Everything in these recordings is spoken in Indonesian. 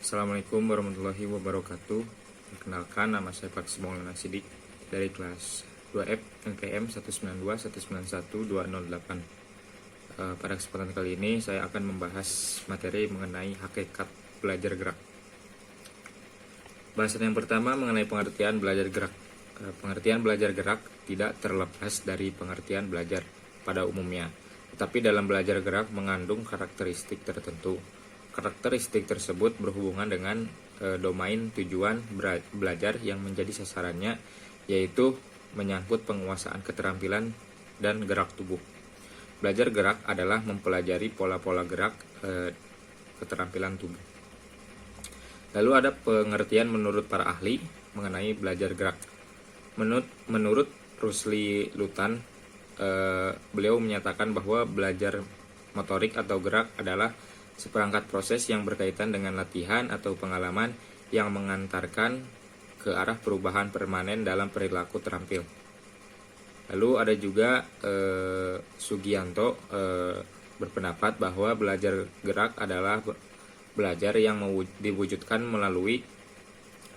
Assalamualaikum warahmatullahi wabarakatuh. Perkenalkan, nama saya Pak Maulana Sidik dari kelas 2F NPM 192191208. Pada kesempatan kali ini saya akan membahas materi mengenai hakikat belajar gerak. Bahasan yang pertama mengenai pengertian belajar gerak. Pengertian belajar gerak tidak terlepas dari pengertian belajar pada umumnya, tetapi dalam belajar gerak mengandung karakteristik tertentu. Karakteristik tersebut berhubungan dengan domain tujuan belajar yang menjadi sasarannya, yaitu menyangkut penguasaan keterampilan dan gerak tubuh. Belajar gerak adalah mempelajari pola-pola gerak keterampilan tubuh. Lalu ada pengertian menurut para ahli mengenai belajar gerak. Menurut Rusli Lutan, beliau menyatakan bahwa belajar motorik atau gerak adalah seperangkat proses yang berkaitan dengan latihan atau pengalaman yang mengantarkan ke arah perubahan permanen dalam perilaku terampil. Lalu ada juga Sugianto berpendapat bahwa belajar gerak adalah belajar yang diwujudkan melalui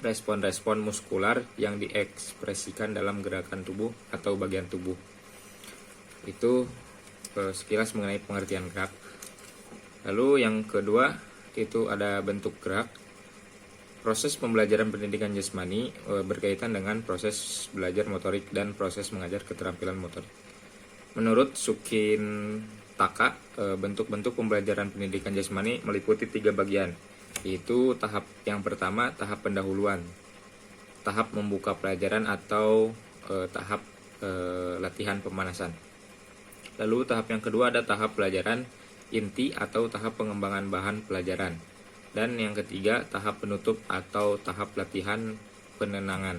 respon-respon muskular yang diekspresikan dalam gerakan tubuh atau bagian tubuh. Itu sekilas mengenai pengertian gerak. Lalu yang kedua itu ada bentuk gerak. Proses pembelajaran pendidikan jasmani berkaitan dengan proses belajar motorik dan proses mengajar keterampilan motorik. Menurut Sukin Taka, bentuk-bentuk pembelajaran pendidikan jasmani meliputi 3 bagian, yaitu tahap yang pertama, tahap pendahuluan, tahap membuka pelajaran atau tahap latihan pemanasan. Lalu tahap yang kedua ada tahap pelajaran inti atau tahap pengembangan bahan pelajaran, dan yang ketiga tahap penutup atau tahap latihan penenangan.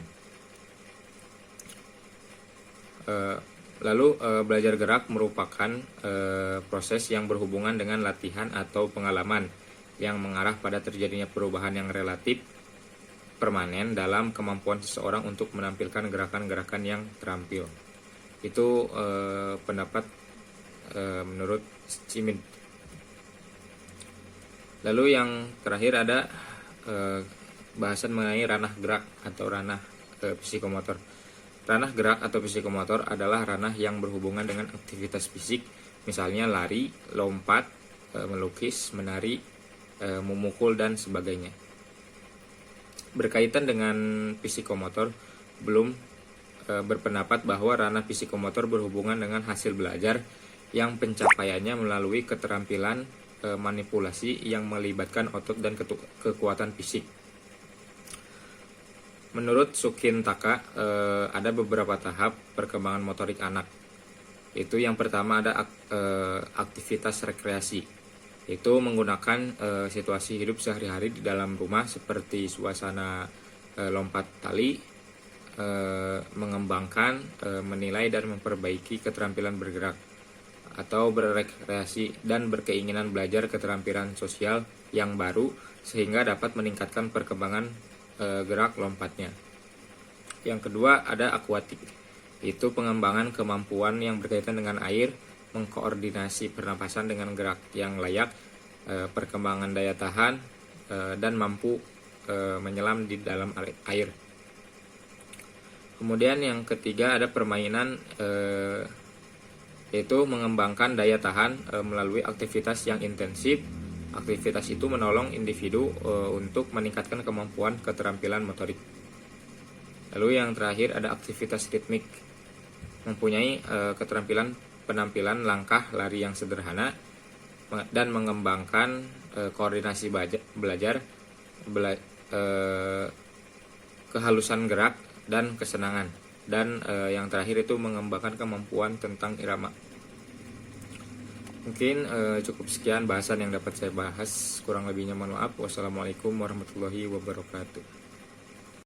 Lalu belajar gerak merupakan proses yang berhubungan dengan latihan atau pengalaman yang mengarah pada terjadinya perubahan yang relatif permanen dalam kemampuan seseorang untuk menampilkan gerakan-gerakan yang terampil. Itu pendapat menurut Schmidt. Lalu yang terakhir ada bahasan mengenai ranah gerak atau ranah psikomotor. Ranah gerak atau psikomotor adalah ranah yang berhubungan dengan aktivitas fisik, misalnya lari, lompat, melukis, menari, memukul, dan sebagainya. Berkaitan dengan psikomotor, belum berpendapat bahwa ranah psikomotor berhubungan dengan hasil belajar yang pencapaiannya melalui keterampilan manipulasi yang melibatkan otot dan kekuatan fisik. Menurut Sukin Taka, ada beberapa tahap perkembangan motorik anak. Itu yang pertama ada aktivitas rekreasi. Itu menggunakan situasi hidup sehari-hari di dalam rumah seperti suasana lompat tali, mengembangkan, menilai dan memperbaiki keterampilan bergerak, atau berrekreasi dan berkeinginan belajar keterampilan sosial yang baru sehingga dapat meningkatkan perkembangan gerak lompatnya. Yang kedua ada akuatik, itu pengembangan kemampuan yang berkaitan dengan air, mengkoordinasi pernapasan dengan gerak yang layak, perkembangan daya tahan, dan mampu menyelam di dalam air. Kemudian yang ketiga ada permainan, yaitu mengembangkan daya tahan melalui aktivitas yang intensif. Aktivitas itu menolong individu untuk meningkatkan kemampuan keterampilan motorik. Lalu yang terakhir ada aktivitas ritmik, mempunyai keterampilan penampilan langkah lari yang sederhana dan mengembangkan koordinasi belajar, kehalusan gerak dan kesenangan. Dan yang terakhir itu mengembangkan kemampuan tentang irama. Mungkin cukup sekian bahasan yang dapat saya bahas. Kurang lebihnya mohon maaf. Wassalamualaikum warahmatullahi wabarakatuh.